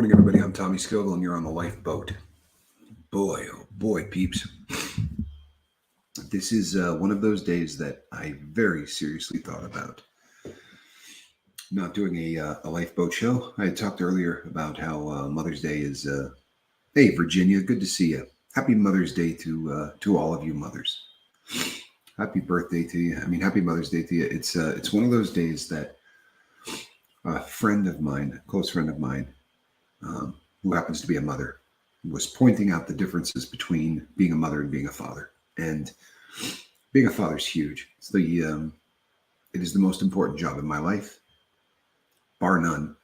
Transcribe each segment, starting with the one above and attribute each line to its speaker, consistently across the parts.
Speaker 1: morning, everybody. I'm Tommy Scoville, and you're on the lifeboat. Boy, oh boy, peeps. This is one of those days that I very seriously thought about not doing a lifeboat show. I had talked earlier about how Mother's Day is. Hey, Virginia, good to see you. Happy Mother's Day to all of you mothers. Happy birthday to you. Happy Mother's Day to you. It's one of those days that a friend of mine, a close friend of mine, who happens to be a mother, was pointing out the differences between being a mother and being a father. And being a father is huge. It is the most important job in my life, bar none.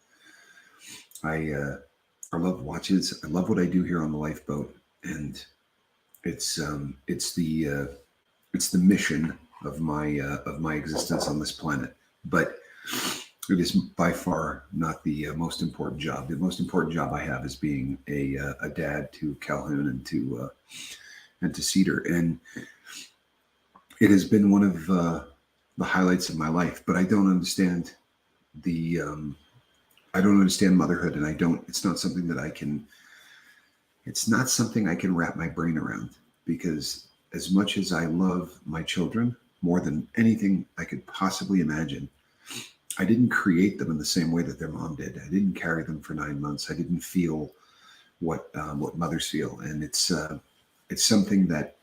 Speaker 1: I love watches. I love what I do here on the lifeboat, and it's the mission of my existence on this planet. But it is by far not the most important job. The most important job I have is being a dad to Calhoun and to Cedar, and it has been one of the highlights of my life. But I don't understand motherhood, and It's not something that I can. It's not something I can wrap my brain around, because as much as I love my children more than anything I could possibly imagine, I didn't create them in the same way that their mom did. I didn't carry them for 9 months. I didn't feel what mothers feel, and it's something that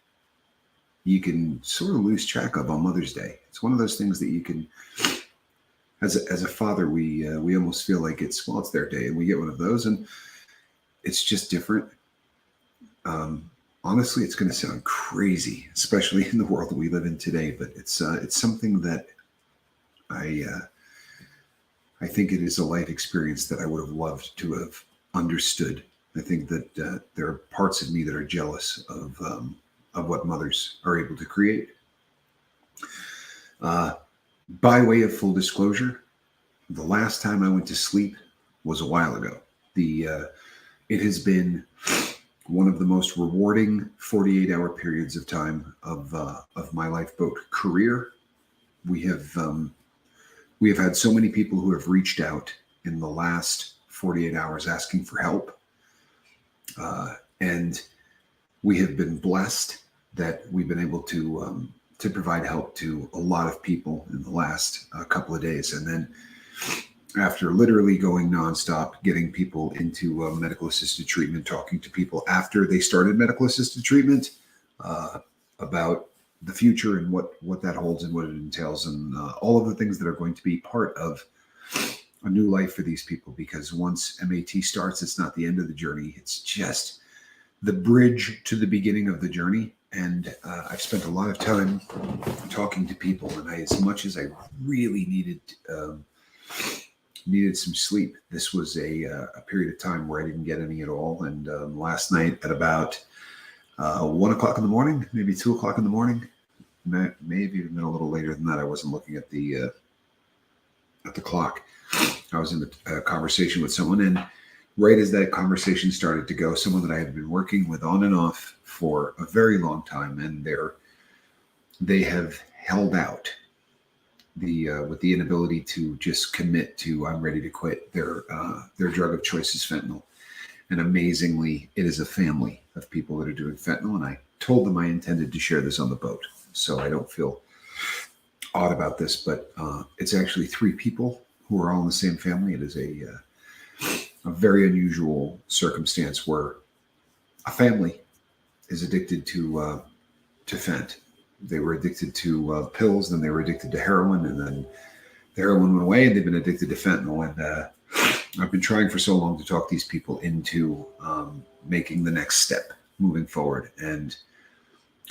Speaker 1: you can sort of lose track of on Mother's Day. It's one of those things that you can, as a father, we almost feel like it's their day, and we get one of those, and it's just different. Honestly, it's going to sound crazy, especially in the world that we live in today, but it's something that I think it is a life experience that I would have loved to have understood. I think that there are parts of me that are jealous of what mothers are able to create. By way of full disclosure, the last time I went to sleep was a while ago. It has been one of the most rewarding 48-hour periods of time of my lifeboat career. We have had so many people who have reached out in the last 48 hours asking for help. And we have been blessed that we've been able to provide help to a lot of people in the last couple of days. And then after literally going nonstop, getting people into medical assisted treatment, talking to people after they started medical assisted treatment about the future and what that holds and what it entails, and all of the things that are going to be part of a new life for these people. Because once MAT starts, it's not the end of the journey. It's just the bridge to the beginning of the journey. And I've spent a lot of time talking to people, and as much as I really needed some sleep, this was a period of time where I didn't get any at all. And last night at about 1 o'clock in the morning, maybe 2 o'clock in the morning, maybe even a little later than that, I wasn't looking at the clock. I was in a conversation with someone, and right as that conversation started to go, someone that I had been working with on and off for a very long time, and they have held out with the inability to just commit to, I'm ready to quit. Their drug of choice is fentanyl. And amazingly, it is a family of people that are doing fentanyl. And I told them I intended to share this on the boat, so I don't feel odd about this. But it's actually 3 people who are all in the same family. It is a very unusual circumstance where a family is addicted to fent. They were addicted to pills, then they were addicted to heroin, and then the heroin went away, and they've been addicted to fentanyl. And I've been trying for so long to talk these people into making the next step, moving forward. And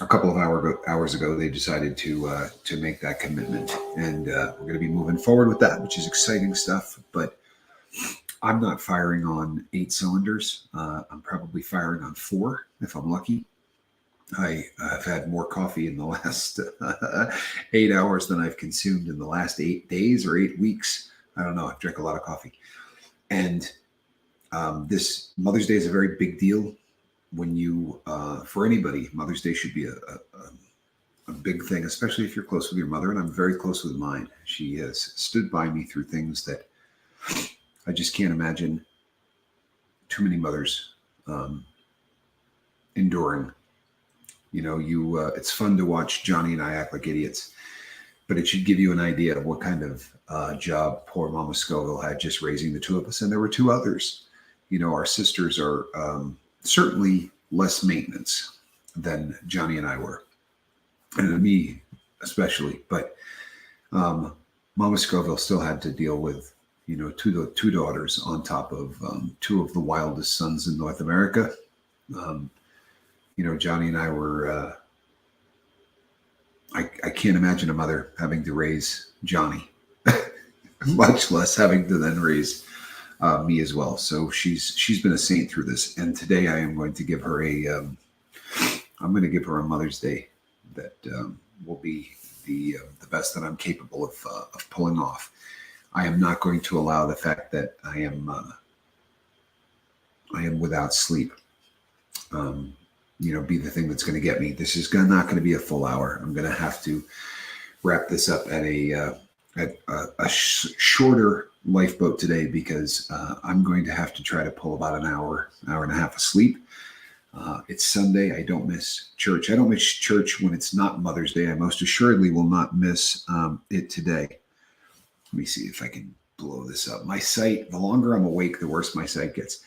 Speaker 1: a couple of hours ago, they decided to make that commitment, and we're going to be moving forward with that, which is exciting stuff. But I'm not firing on 8 cylinders. I'm probably firing on 4 if I'm lucky. I've had more coffee in the last 8 hours than I've consumed in the last 8 days or 8 weeks. I don't know. I've drank a lot of coffee. And this Mother's Day is a very big deal. When you, for anybody, Mother's Day should be a big thing, especially if you're close with your mother. And I'm very close with mine. She has stood by me through things that I just can't imagine too many mothers enduring. It's fun to watch Johnny and I act like idiots, but it should give you an idea of what kind of job poor Mama Scoville had just raising the two of us. And there were two others. Our sisters are certainly less maintenance than Johnny and I were, and me especially. But Mama Scoville still had to deal with, two daughters on top of two of the wildest sons in North America. Johnny and I were, I can't imagine a mother having to raise Johnny, much less having to then raise me as well. So she's been a saint through this. And today I am going to give her I'm going to give her a Mother's Day that will be the best that I'm capable of pulling off. I am not going to allow the fact that I am without sleep, be the thing that's going to get me. This is not going to be a full hour. I'm going to have to wrap this up at a shorter lifeboat today, because I'm going to have to try to pull about an hour and a half of sleep. It's Sunday. I don't miss church. I don't miss church when it's not Mother's Day. I most assuredly will not miss it today. Let me see if I can blow this up. My sight, the longer I'm awake, the worse my sight gets.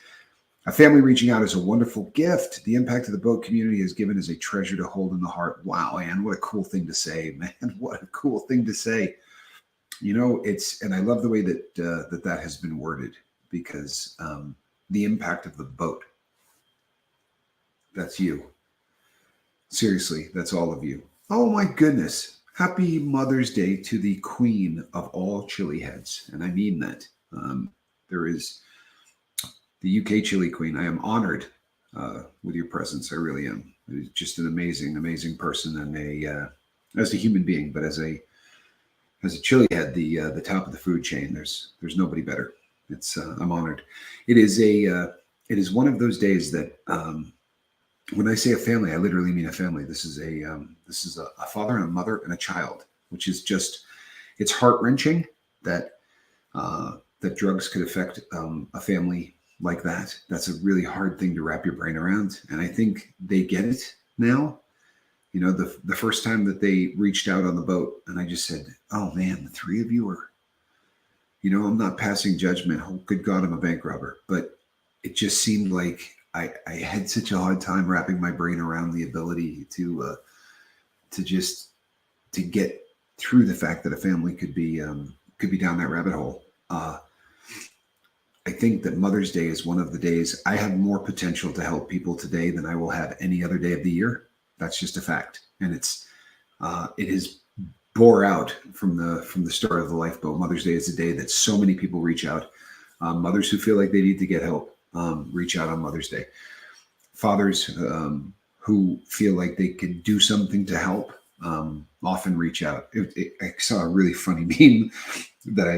Speaker 1: A family reaching out is a wonderful gift. The impact of the boat community has given is a treasure to hold in the heart. Wow, Ann, what a cool thing to say, man. What a cool thing to say. And I love the way that that has been worded, because the impact of the boat, that's you. Seriously, that's all of you. Oh my goodness. Happy Mother's Day to the queen of all chili heads. And I mean that. There is the UK chili queen. I am honored with your presence. I really am. You're just an amazing, amazing person, and as a human being, but as a chili head, the top of the food chain. There's nobody better. I'm honored. It is one of those days that when I say a family, I literally mean a family. This is a father and a mother and a child, which is just, it's heart-wrenching that drugs could affect a family like that. That's a really hard thing to wrap your brain around. And I think they get it now. The first time that they reached out on the boat, and I just said, oh man, the three of you are, I'm not passing judgment. Oh, good God, I'm a bank robber. But it just seemed like I had such a hard time wrapping my brain around the ability to get through the fact that a family could be down that rabbit hole. I think that Mother's Day is one of the days I have more potential to help people today than I will have any other day of the year. That's just a fact, and it is bore out from the start of the lifeboat. Mother's Day is a day that so many people reach out. Mothers who feel like they need to get help reach out on Mother's Day. Fathers who feel like they could do something to help often reach out. I saw a really funny meme that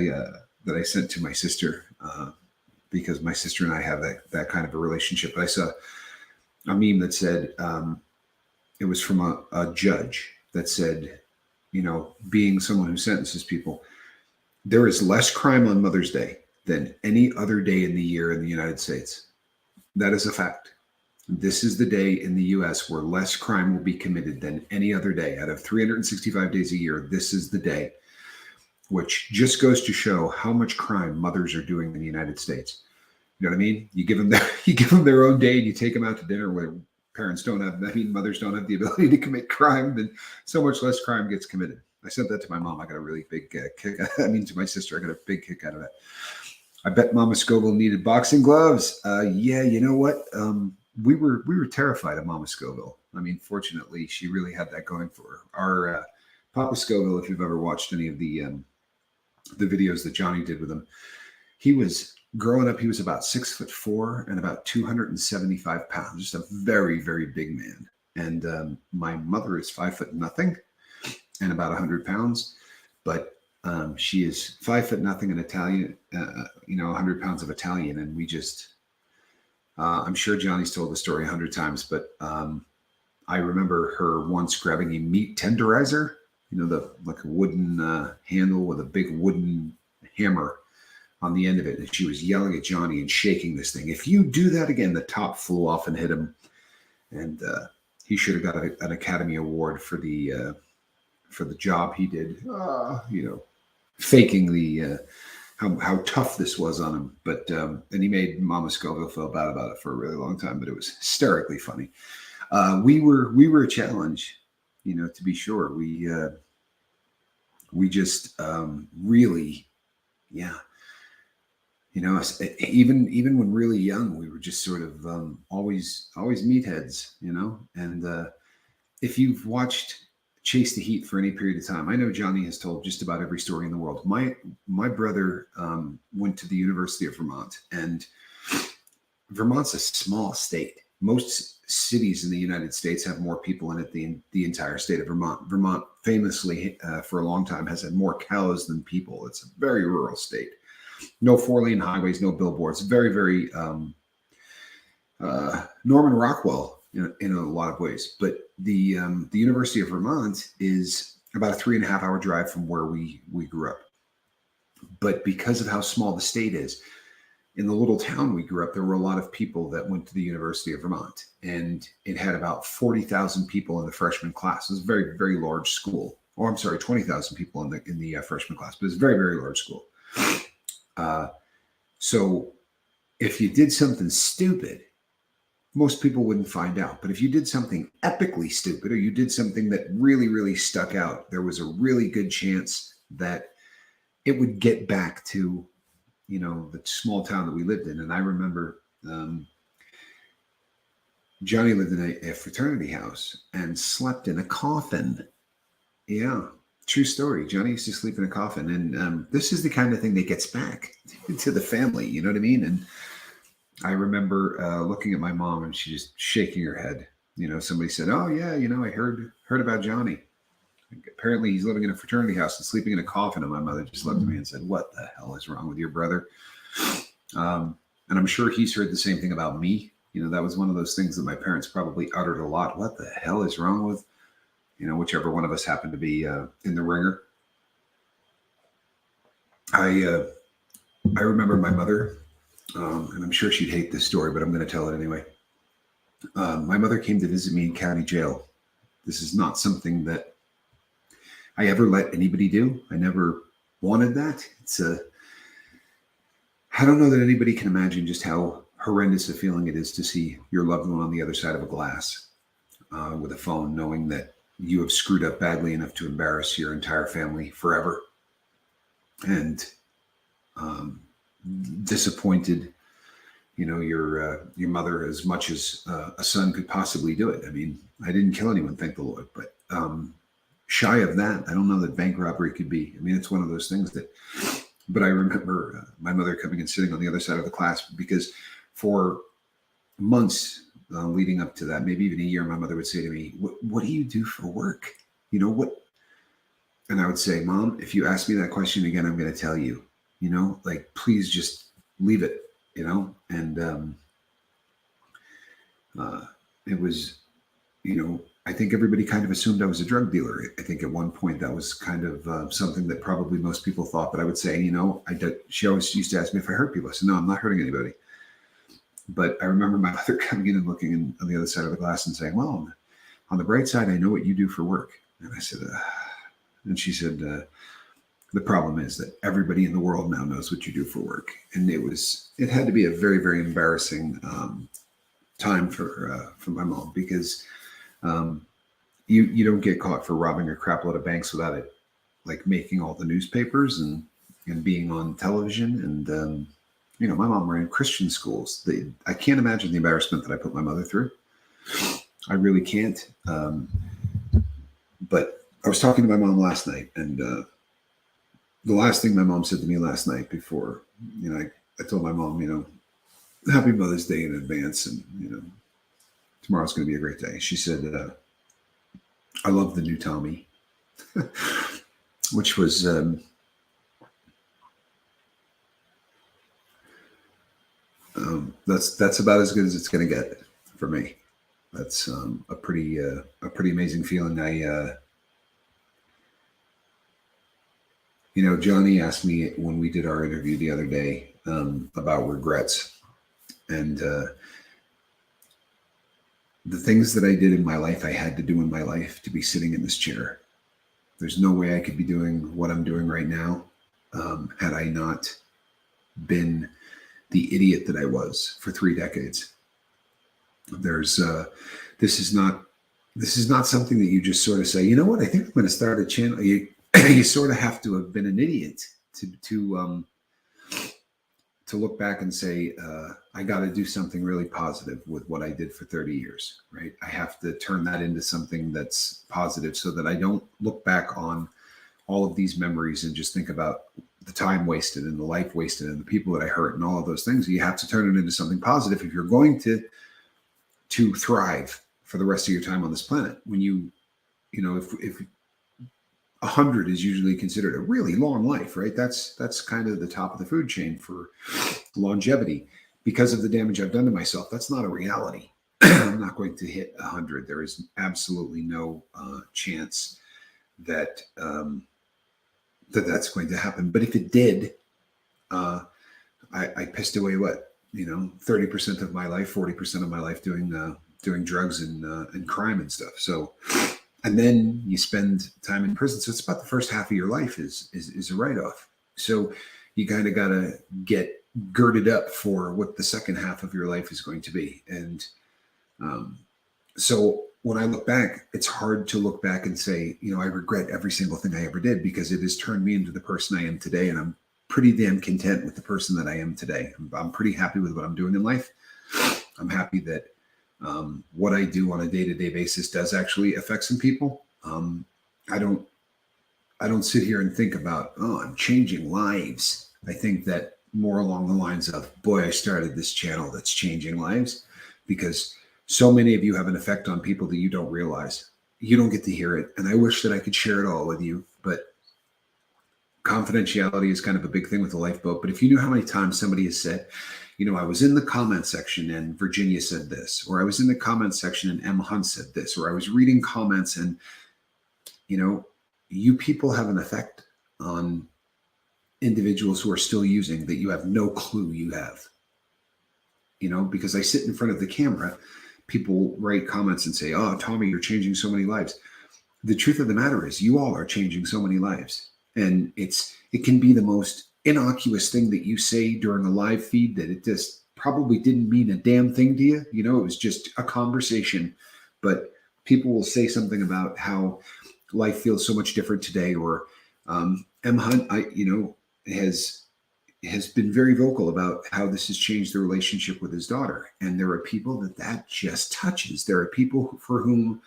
Speaker 1: I sent to my sister because my sister and I have that kind of a relationship. But I saw a meme that said, it was from a judge that said, being someone who sentences people, there is less crime on Mother's Day than any other day in the year in the United States. That is a fact. This is the day in the U.S. where less crime will be committed than any other day. Out of 365 days a year, this is the day, which just goes to show how much crime mothers are doing in the United States. You know what I mean? You give them their own day, and you take them out to dinner where mothers don't have the ability to commit crime, then so much less crime gets committed. I sent that to my mom. I got a really big kick. To my sister, I got a big kick out of that. I bet Mama Scoville needed boxing gloves. Yeah, you know what? We were terrified of Mama Scoville. Fortunately, she really had that going for her. Our Papa Scoville, if you've ever watched any of the videos that Johnny did with him, growing up, he was about 6'4" and about 275 pounds, just a very, very big man. And my mother is 5'0" and about 100 pounds, but she is 5'0" and Italian, 100 pounds of Italian. And we just, I'm sure Johnny's told the story 100 times, but I remember her once grabbing a meat tenderizer, like a wooden handle with a big wooden hammer on the end of it, and she was yelling at Johnny and shaking this thing. If you do that again, the top flew off and hit him, and he should have got an Academy Award for the job he did. Faking the how tough this was on him. But and he made Mama Scoville feel bad about it for a really long time. But it was hysterically funny. We were a challenge, to be sure. We just really, yeah. Even when really young, we were just sort of always meatheads, and if you've watched Chase the Heat for any period of time, I know Johnny has told just about every story in the world. My brother went to the University of Vermont, and Vermont's a small state. Most cities in the United States have more people in it than the entire state of Vermont. Vermont famously, for a long time, has had more cows than people. It's a very rural state. No 4-lane highways, no billboards. Very, very Norman Rockwell in a lot of ways. But the University of Vermont is about a 3.5-hour drive from where we grew up. But because of how small the state is, in the little town we grew up, there were a lot of people that went to the University of Vermont, and it had about 40,000 people in the freshman class. It was a very, very large school. Or I'm sorry, 20,000 people in the freshman class, but it's a very, very large school. So if you did something stupid, most people wouldn't find out. But if you did something epically stupid, or you did something that really, really stuck out, there was a really good chance that it would get back to, the small town that we lived in. And I remember Johnny lived in a fraternity house and slept in a coffin. Yeah. True story. Johnny used to sleep in a coffin, and this is the kind of thing that gets back to the family. You know what I mean? And I remember looking at my mom, and she just shaking her head. Somebody said, "Oh yeah, I heard about Johnny. Apparently, he's living in a fraternity house and sleeping in a coffin." And my mother just looked at me and said, "What the hell is wrong with your brother?" And I'm sure he's heard the same thing about me. That was one of those things that my parents probably uttered a lot. What the hell is wrong with? Whichever one of us happened to be in the ringer. I remember my mother, and I'm sure she'd hate this story, but I'm going to tell it anyway. My mother came to visit me in county jail. This is not something that I ever let anybody do. I never wanted that. I don't know that anybody can imagine just how horrendous a feeling it is to see your loved one on the other side of a glass with a phone, knowing that you have screwed up badly enough to embarrass your entire family forever, and disappointed, your mother as much as a son could possibly do it. I mean, I didn't kill anyone, thank the Lord, but shy of that, I don't know that bank robbery could be. I mean, it's one of those things that. But I remember my mother coming and sitting on the other side of the class, because for months leading up to that, maybe even a year, my mother would say to me, what do you do for work? What? And I would say, Mom, if you ask me that question again, I'm going to tell you, please just leave it, and it was, I think everybody kind of assumed I was a drug dealer. I think at one point that was kind of something that probably most people thought, but I would say, she always used to ask me if I hurt people. I said, no, I'm not hurting anybody. But I remember my mother coming in and looking on the other side of the glass and saying, well, on the bright side, I know what you do for work. And I said, and she said, the problem is that everybody in the world now knows what you do for work. And it had to be a very, very embarrassing time for my mom, because you don't get caught for robbing a crap load of banks without it, like, making all the newspapers and being on television. And my mom ran Christian schools. I can't imagine the embarrassment that I put my mother through. I really can't. But I was talking to my mom last night, and the last thing my mom said to me last night before, I told my mom, happy Mother's Day in advance, and tomorrow's going to be a great day. She said, I love the new Tommy, which was that's about as good as it's going to get for me. That's a pretty amazing feeling. Johnny asked me when we did our interview the other day about regrets. And the things that I did in my life, I had to do in my life to be sitting in this chair. There's no way I could be doing what I'm doing right now had I not been the idiot that I was for 3 decades. There's this is not something that you just sort of say, you know what, I think I'm going to start a channel. You sort of have to have been an idiot to look back and say, I got to do something really positive with what I did for 30 years, right? I have to turn that into something that's positive so that I don't look back on all of these memories and just think about the time wasted and the life wasted and the people that I hurt and all of those things. You have to turn it into something positive if you're going to thrive for the rest of your time on this planet. When if 100 is usually considered a really long life, right? That's kind of the top of the food chain for longevity. Because of the damage I've done to myself, that's not a reality. I'm not going to hit 100. There is absolutely no chance that that's going to happen. But if it did, I pissed away 30% of my life, 40% of my life doing drugs and crime and stuff. So, and then you spend time in prison. So it's about the first half of your life is a write-off. So you kind of got to get girded up for what the second half of your life is going to be. And so when I look back, it's hard to look back and say, I regret every single thing I ever did, because it has turned me into the person I am today. And I'm pretty damn content with the person that I am today. I'm pretty happy with what I'm doing in life. I'm happy that what I do on a day-to-day basis does actually affect some people. I don't sit here and think about, I'm changing lives. I think that more along the lines of, boy, I started this channel that's changing lives, because so many of you have an effect on people that you don't realize. You don't get to hear it. And I wish that I could share it all with you, but confidentiality is kind of a big thing with the lifeboat. But if you knew how many times somebody has said, I was in the comment section and Virginia said this, or I was in the comment section and M. Hunt said this, or I was reading comments and, you people have an effect on individuals who are still using that you have no clue you have. Because I sit in front of the camera, people write comments and say, oh, Tommy, you're changing so many lives. The truth of the matter is you all are changing so many lives. And it can be the most innocuous thing that you say during a live feed that it just probably didn't mean a damn thing to you. It was just a conversation, but people will say something about how life feels so much different today. Or M. Hunt, has been very vocal about how this has changed the relationship with his daughter. And there are people that just touches. There are people for whom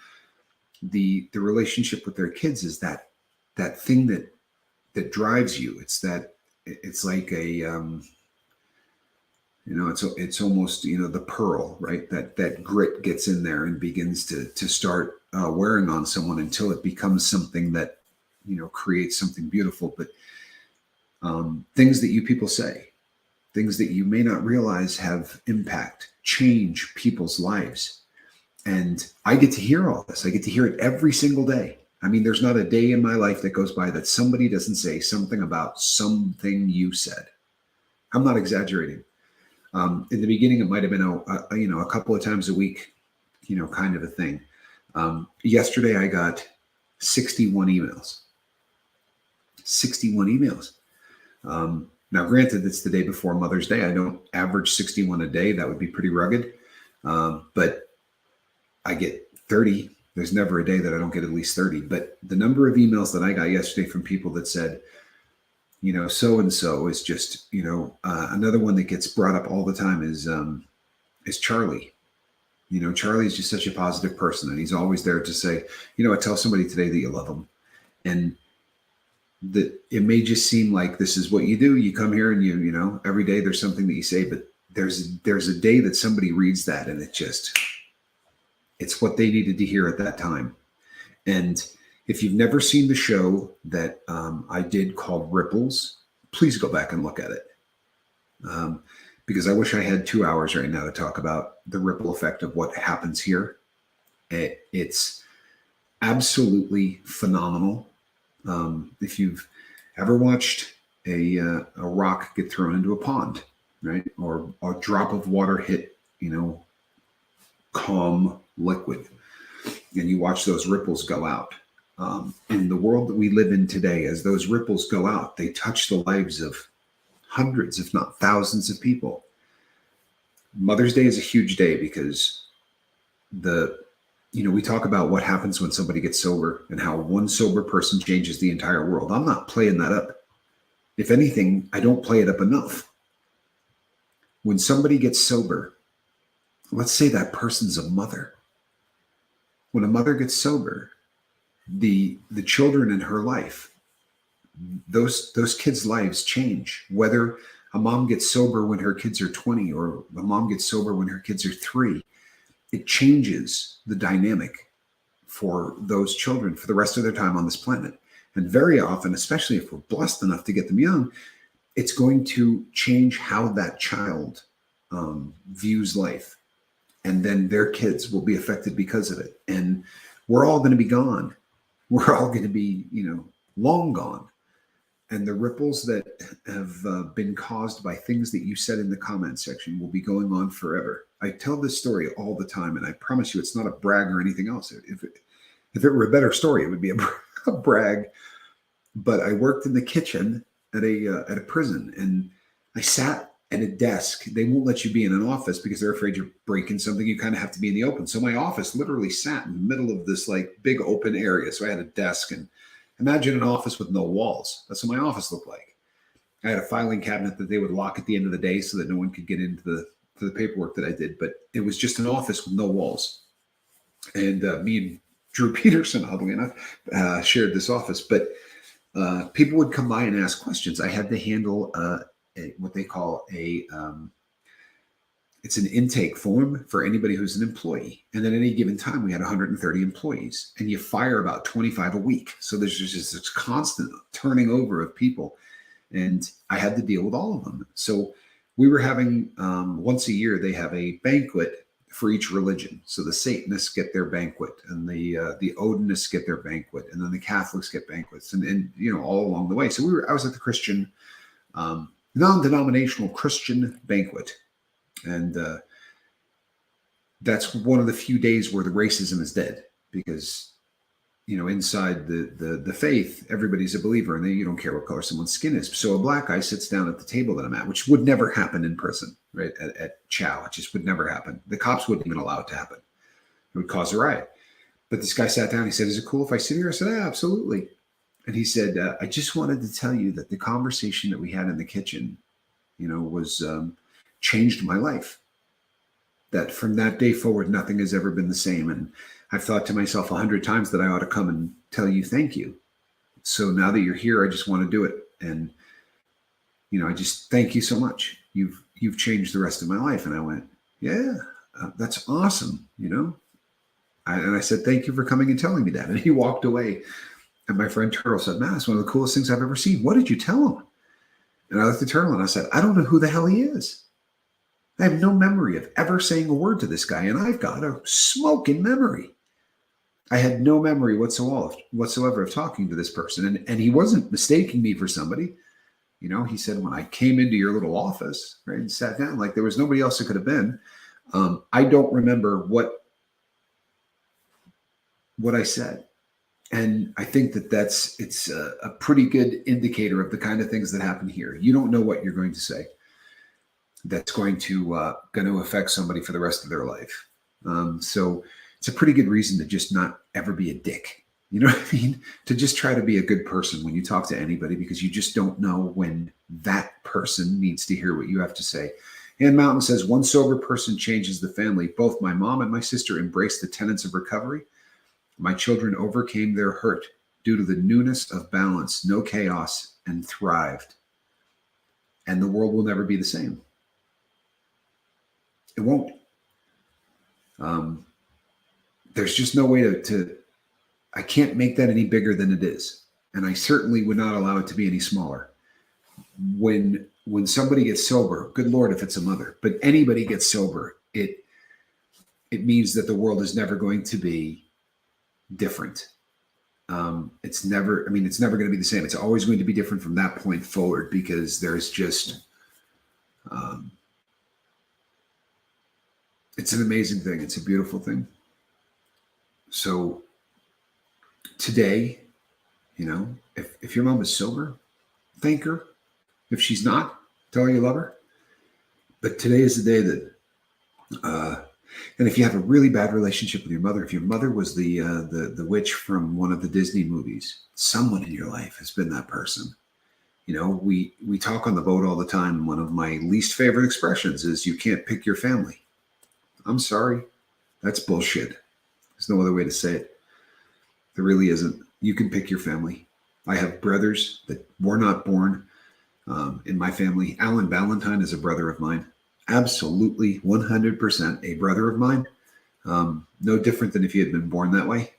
Speaker 1: the relationship with their kids is that thing that drives you. It's like a, it's almost, the pearl, right? That grit gets in there and begins to start wearing on someone until it becomes something that, creates something beautiful. But things that you people say, things that you may not realize have impact, change people's lives. And I get to hear all this. I get to hear it every single day. I mean, there's not a day in my life that goes by that somebody doesn't say something about something you said. I'm not exaggerating. In the beginning, it might have been a couple of times a week, kind of a thing. Yesterday, I got 61 emails. 61 emails. Now, granted, it's the day before Mother's Day. I don't average 61 a day. That would be pretty rugged. But I get 30. There's never a day that I don't get at least 30. But the number of emails that I got yesterday from people that said, so-and-so is just, another one that gets brought up all the time is Charlie. Charlie's just such a positive person, and he's always there to say, tell somebody today that you love them. And that it may just seem like this is what you do. You come here and every day there's something that you say, but there's a day that somebody reads that and it's what they needed to hear at that time. And if you've never seen the show that I did called Ripples, please go back and look at it. Because I wish I had 2 hours right now to talk about the ripple effect of what happens here. It's absolutely phenomenal. If you've Ever watched a rock get thrown into a pond, right? Or a drop of water hit, calm liquid, and you watch those ripples go out. In the world that we live in today, as those ripples go out, they touch the lives of hundreds, if not thousands of people. Mother's Day is a huge day because we talk about what happens when somebody gets sober and how one sober person changes the entire world. I'm not playing that up. If anything, I don't play it up enough. When somebody gets sober, let's say that person's a mother. When a mother gets sober, the children in her life, those kids' lives change. Whether a mom gets sober when her kids are 20 or a mom gets sober when her kids are 3, it changes the dynamic for those children for the rest of their time on this planet. And very often, especially if we're blessed enough to get them young, it's going to change how that child views life. And then their kids will be affected because of it. And we're all going to be gone. We're all going to be, long gone. And the ripples that have been caused by things that you said in the comment section will be going on forever. I tell this story all the time, and I promise you it's not a brag or anything else. If it were a better story, it would be a brag. But I worked in the kitchen at a prison, and I sat at a desk. They won't let you be in an office because they're afraid you're breaking something. You kind of have to be in the open. So my office literally sat in the middle of this big open area. So I had a desk, and imagine an office with no walls. That's what my office looked like. I had a filing cabinet that they would lock at the end of the day so that no one could get into the paperwork that I did. But it was just an office with no walls. And me and Drew Peterson, oddly enough, shared this office. But people would come by and ask questions. I had to handle what they call it's an intake form for anybody who's an employee. And at any given time, we had 130 employees, and you fire about 25 a week. So there's just this constant turning over of people. And I had to deal with all of them. So we were having, once a year, they have a banquet for each religion. So the Satanists get their banquet, and the Odinists get their banquet, and then the Catholics get banquets, and all along the way. So I was at the Christian, non-denominational Christian banquet. And that's one of the few days where the racism is dead, because inside the faith, everybody's a believer, and you don't care what color someone's skin is. So a black guy sits down at the table that I'm at, which would never happen in prison, right? At Chow, it just would never happen. The cops wouldn't even allow it to happen. It would cause a riot. But this guy sat down. He said, "Is it cool if I sit here?" I said, "Yeah, absolutely." And he said, "I just wanted to tell you that the conversation that we had in the kitchen, was changed my life. That from that day forward, nothing has ever been the same. And I've thought to myself 100 times that I ought to come and tell you thank you. So now that you're here, I just want to do it. And, I just thank you so much. You've changed the rest of my life." And I went, "Yeah, that's awesome." And I said, "Thank you for coming and telling me that." And he walked away. And my friend Turtle said, "Man, it's one of the coolest things I've ever seen. What did you tell him?" And I looked at Turtle and I said, "I don't know who the hell he is. I have no memory of ever saying a word to this guy, and I've got a smoking memory. I had no memory whatsoever of talking to this person." And he wasn't mistaking me for somebody. He said, "When I came into your little office, right, and sat down, like there was nobody else it could have been." I don't remember what I said. And I think it's a pretty good indicator of the kind of things that happen here. You don't know what you're going to say that's going to affect somebody for the rest of their life. So it's a pretty good reason to just not ever be a dick. You know what I mean? To just try to be a good person when you talk to anybody, because you just don't know when that person needs to hear what you have to say. And Mountain says, "One sober person changes the family. Both my mom and my sister embraced the tenets of recovery. My children overcame their hurt due to the newness of balance, no chaos, and thrived. And the world will never be the same." It won't. There's just no way to I can't make that any bigger than it is. And I certainly would not allow it to be any smaller. When somebody gets sober, good Lord, if it's a mother, but anybody gets sober, it means that the world is never going to be different. it's never going to be the same. It's always going to be different from that point forward, because there's just, it's an amazing thing. It's a beautiful thing. So today, if your mom is sober, thank her. If she's not, tell her you love her. But today is the day that, and if you have a really bad relationship with your mother, if your mother was the witch from one of the Disney movies, someone in your life has been that person. We talk on the boat all the time. One of my least favorite expressions is, you can't pick your family. I'm sorry. That's bullshit. There's no other way to say it. There really isn't. You can pick your family. I have brothers that were not born in my family. Alan Valentine is a brother of mine. Absolutely 100% a brother of mine. No different than if he had been born that way.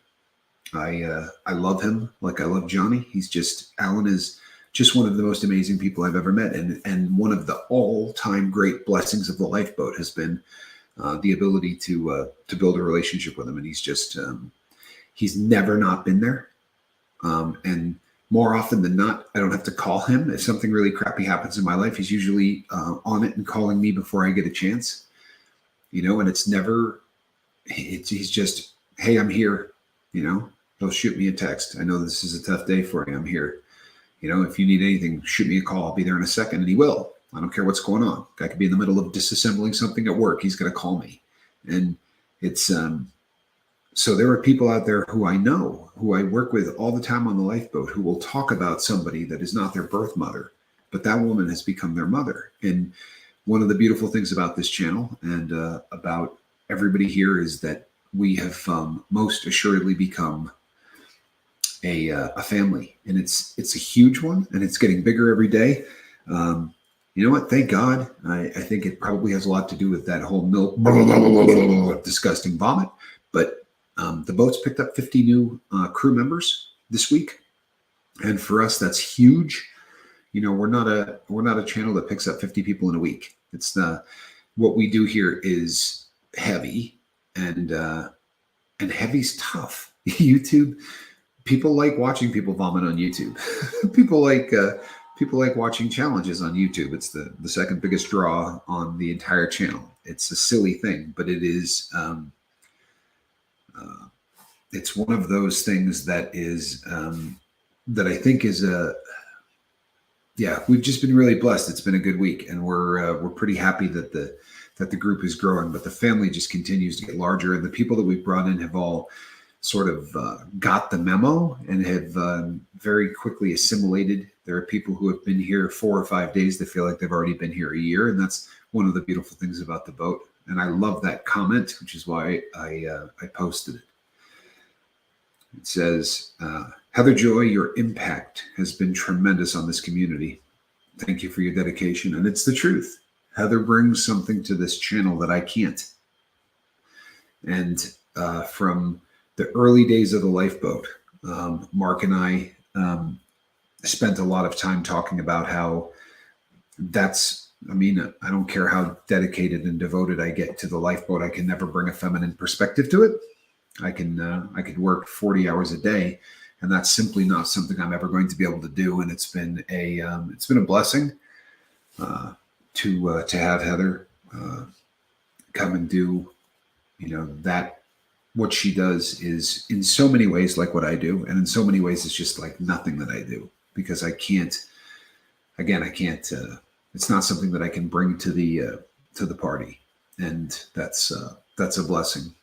Speaker 1: I love him like I love Johnny. Alan is just one of the most amazing people I've ever met. And one of the all-time great blessings of the lifeboat has been the ability to build a relationship with him. And he's never not been there. And more often than not, I don't have to call him. If something really crappy happens in my life, he's usually on it and calling me before I get a chance. And he's just, hey, I'm here. He'll shoot me a text. I know this is a tough day for you. I'm here. If you need anything, shoot me a call. I'll be there in a second. And he will. I don't care what's going on. I could be in the middle of disassembling something at work. He's going to call me. And it's, so there are people out there who I know, who I work with all the time on the lifeboat, who will talk about somebody that is not their birth mother, but that woman has become their mother. And one of the beautiful things about this channel and about everybody here is that we have most assuredly become a family, and it's a huge one, and it's getting bigger every day. You know what? Thank God. I think it probably has a lot to do with that whole milk, disgusting vomit, but the boat's picked up 50 new crew members this week, and for us, that's huge. We're not a channel that picks up 50 people in a week. It's what we do here is heavy, and heavy's tough. YouTube, people like watching people vomit on YouTube. People like watching challenges on YouTube. It's the second biggest draw on the entire channel. It's a silly thing, but it is. It's one of those things that is that I think is we've just been really blessed. It's been a good week, and we're pretty happy that the group is growing, but the family just continues to get larger, and the people that we've brought in have all sort of got the memo and have very quickly assimilated. There are people who have been here 4 or 5 days that feel like they've already been here a year, and that's one of the beautiful things about the boat. And I love that comment, which is why I posted it. It says, Heather Joy, your impact has been tremendous on this community. Thank you for your dedication. And it's the truth. Heather brings something to this channel that I can't. And from the early days of the lifeboat, Mark and I spent a lot of time talking about how I don't care how dedicated and devoted I get to the lifeboat. I can never bring a feminine perspective to it. I could work 40 hours a day, and that's simply not something I'm ever going to be able to do. And it's been a blessing to have Heather come and do, that. What she does is in so many ways like what I do, and in so many ways it's just like nothing that I do, because I can't. It's not something that I can bring to the party, and that's a blessing.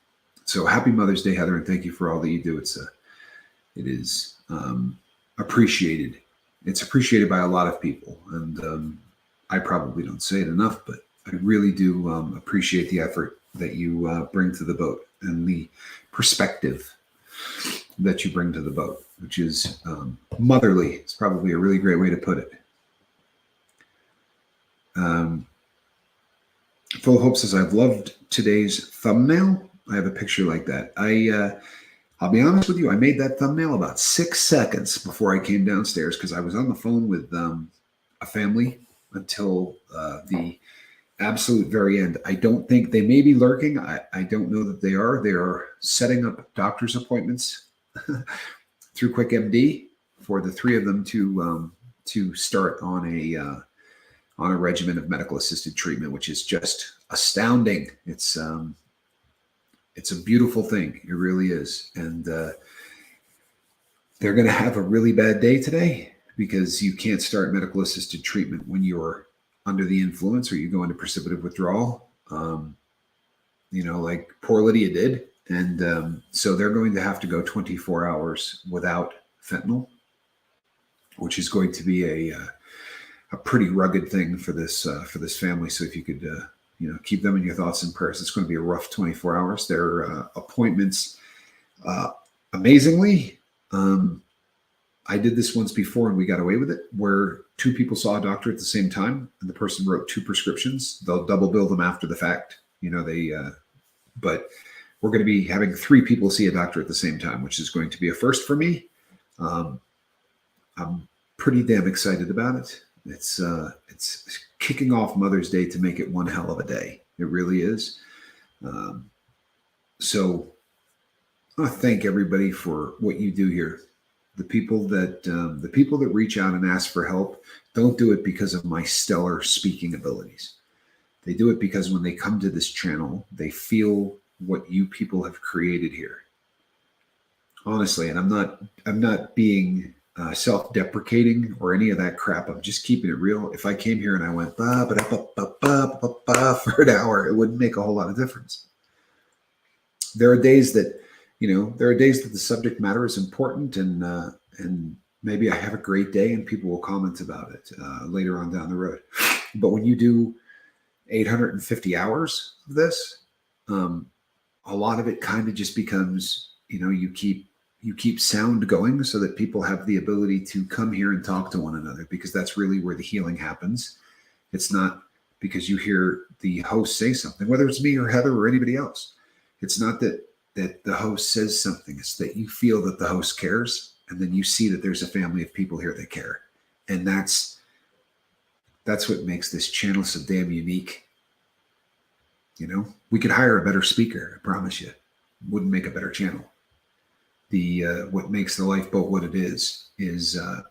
Speaker 1: So happy Mother's Day, Heather, and thank you for all that you do. It is appreciated. It's appreciated by a lot of people, and I probably don't say it enough, but I really do appreciate the effort that you bring to the boat and the perspective that you bring to the boat, which is motherly. It's probably a really great way to put it. Full of Hope says, I've loved today's thumbnail. I have a picture like that. I'll be honest with you. I made that thumbnail about 6 seconds before I came downstairs, because I was on the phone with a family until the absolute very end. I don't think they may be lurking. I don't know that they are. They are setting up doctor's appointments through QuickMD for the three of them to start on a regimen of medical assisted treatment, which is just astounding. It's a beautiful thing. It really is. And they're going to have a really bad day today because you can't start medical assisted treatment when you're under the influence or you go into precipitative withdrawal, like poor Lydia did. And so they're going to have to go 24 hours without fentanyl, which is going to be a pretty rugged thing for this family. So if you could, keep them in your thoughts and prayers, it's going to be a rough 24 hours. Their appointments, amazingly, I did this once before and we got away with it, where two people saw a doctor at the same time and the person wrote two prescriptions. They'll double bill them after the fact. But we're going to be having three people see a doctor at the same time, which is going to be a first for me. I'm pretty damn excited about it. It's kicking off Mother's Day to make it one hell of a day. It really is. So I want to thank everybody for what you do here. The people that reach out and ask for help don't do it because of my stellar speaking abilities. They do it because when they come to this channel, they feel what you people have created here. Honestly, and I'm not being self-deprecating or any of that crap. I'm just keeping it real. If I came here and I went ba ba ba ba ba ba ba for an hour, it wouldn't make a whole lot of difference. There are days that the subject matter is important, and maybe I have a great day and people will comment about it later on down the road. But when you do 850 hours of this, a lot of it kind of just becomes, you keep sound going so that people have the ability to come here and talk to one another, because that's really where the healing happens. It's not because you hear the host say something, whether it's me or Heather or anybody else. It's not that the host says something. It's that you feel that the host cares, and then you see that there's a family of people here that care. And that's what makes this channel so damn unique. We could hire a better speaker, I promise you. Wouldn't make a better channel. What makes the Lifeboat what it is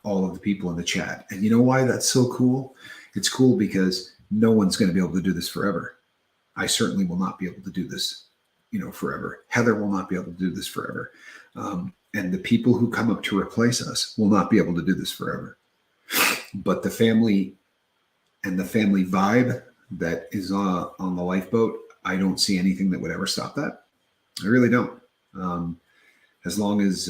Speaker 1: all of the people in the chat. And you know why that's so cool? It's cool because no one's going to be able to do this forever. I certainly will not be able to do this, forever. Heather will not be able to do this forever. And the people who come up to replace us will not be able to do this forever. But the family and the family vibe that is on the Lifeboat, I don't see anything that would ever stop that. I really don't. As long as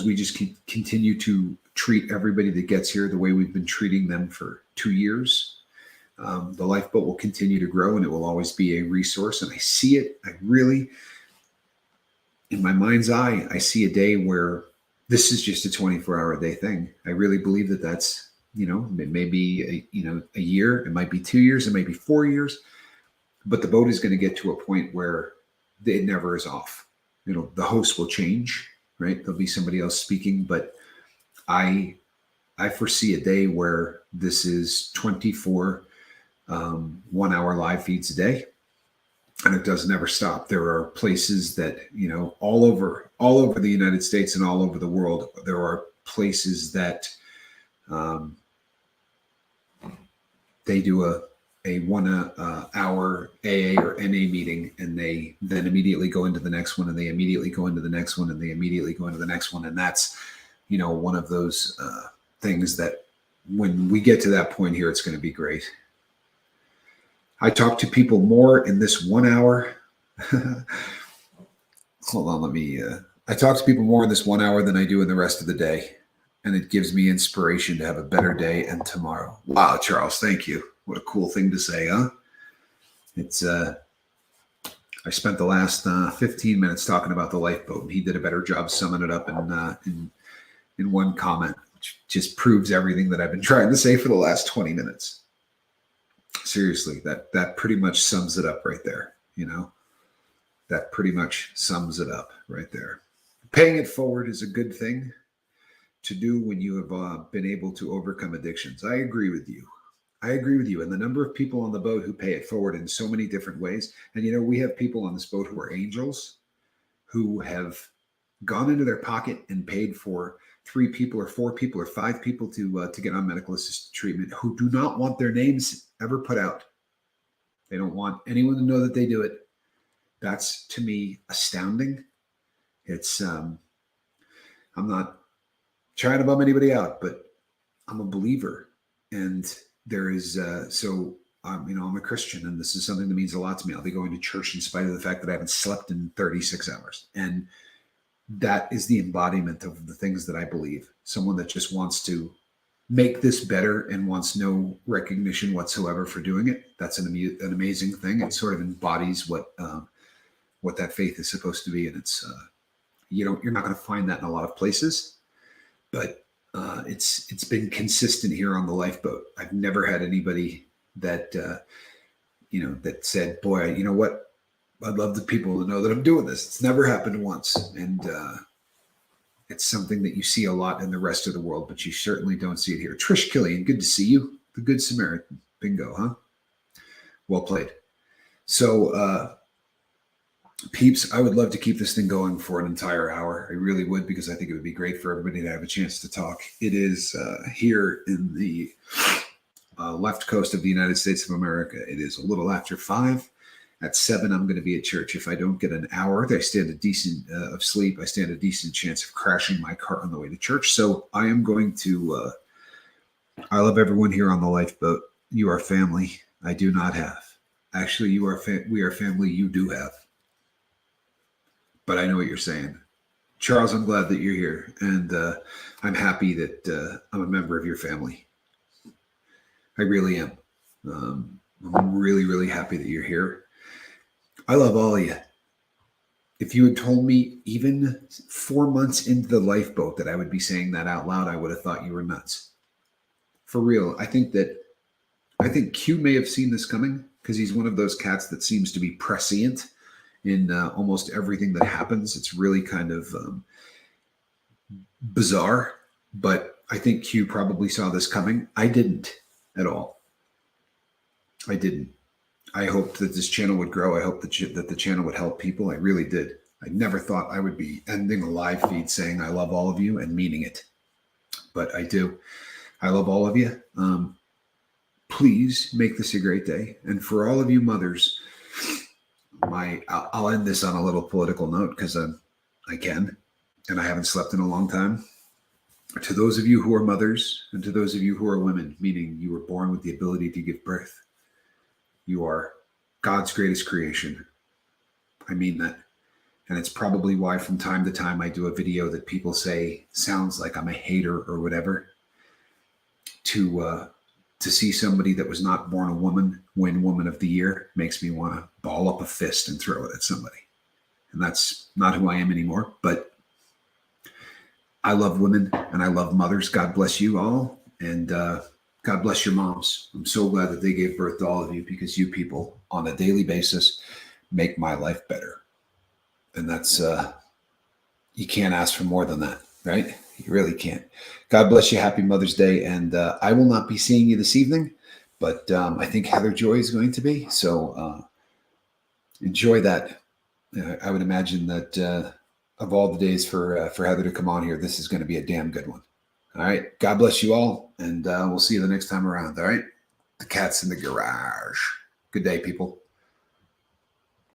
Speaker 1: we just continue to treat everybody that gets here the way we've been treating them for 2 years, the Lifeboat will continue to grow, and it will always be a resource. And I see it. I really, in my mind's eye, I see a day where this is just a 24-hour a day thing. I really believe that that's, it may be a year, it might be 2 years, it might be 4 years, but the boat is going to get to a point where it never is off. The host will change, right? There'll be somebody else speaking, but I foresee a day where this is 24 1-hour live feeds a day, and it doesn't ever stop. There are places that, all over the United States and all over the world, there are places that they do a 1 hour AA or NA meeting, and they then immediately go into the next one, and they immediately go into the next one, and they immediately go into the next one. And that's, one of those things that when we get to that point here, it's going to be great. I talk to people more in this 1 hour. Hold on, I talk to people more in this 1 hour than I do in the rest of the day. And it gives me inspiration to have a better day and tomorrow. Wow, Charles, thank you. What a cool thing to say, huh? It's I spent the last 15 minutes talking about the Lifeboat, and he did a better job summing it up in one comment, which just proves everything that I've been trying to say for the last 20 minutes. Seriously, that pretty much sums it up right there. That pretty much sums it up right there. Paying it forward is a good thing to do when you have been able to overcome addictions. I agree with you. And the number of people on the boat who pay it forward in so many different ways. And, we have people on this boat who are angels, who have gone into their pocket and paid for 3 people or 4 people or 5 people to get on medical assisted treatment who do not want their names ever put out. They don't want anyone to know that they do it. That's, to me, astounding. It's I'm not trying to bum anybody out, but I'm a believer, and there is I'm a Christian, and this is something that means a lot to me. I'll be going to church in spite of the fact that I haven't slept in 36 hours, and that is the embodiment of the things that I believe. Someone that just wants to make this better and wants no recognition whatsoever for doing it. That's an amazing thing. It sort of embodies what that faith is supposed to be, and it's you're not going to find that in a lot of places, but it's been consistent here on the lifeboat. I've never had anybody that that said, "Boy, you know what? I'd love the people to know that I'm doing this." It's never happened once, and it's something that you see a lot in the rest of the world, but you certainly don't see it here. Trish Killian, good to see you. The Good Samaritan. Bingo, huh? Well played. So, peeps, I would love to keep this thing going for an entire hour. I really would, because I think it would be great for everybody to have a chance to talk. It is here in the left coast of the United States of America. It is a little after 5. At 7, I'm going to be at church. If I don't get an hour, I stand a decent of sleep. I stand a decent chance of crashing my car on the way to church. So I am going to. I love everyone here on the lifeboat. You are family. I do not have. Actually, you are. We are family. You do have. But I know what you're saying, Charles. I'm glad that you're here, and I'm happy that I'm a member of your family. I really am. I'm really, really happy that you're here. I love all of you. If you had told me even 4 months into the lifeboat that I would be saying that out loud, I would have thought you were nuts. For real. I think Q may have seen this coming, because he's one of those cats that seems to be prescient in almost everything that happens. It's really kind of bizarre, but I think Q probably saw this coming. I didn't at all. I didn't. I hoped that this channel would grow. I hoped that the channel would help people. I really did. I never thought I would be ending a live feed saying I love all of you and meaning it, but I do. I love all of you. Please make this a great day. And for all of you mothers, I'll end this on a little political note, because I can, and I haven't slept in a long time. To those of you who are mothers, and to those of you who are women, meaning you were born with the ability to give birth, you are God's greatest creation. I mean that. And it's probably why from time to time I do a video that people say sounds like I'm a hater or whatever. To see somebody that was not born a woman win Woman of the Year makes me want to ball up a fist and throw it at somebody. And that's not who I am anymore. But I love women and I love mothers. God bless you all. And God bless your moms. I'm so glad that they gave birth to all of you, because you people on a daily basis make my life better. And that's, you can't ask for more than that, right? You really can't. God bless you. Happy Mother's Day. And I will not be seeing you this evening, but I think Heather Joy is going to be. So enjoy that. I would imagine that of all the days for Heather to come on here, this is going to be a damn good one. All right. God bless you all. And we'll see you the next time around. All right. The cat's in the garage. Good day, people.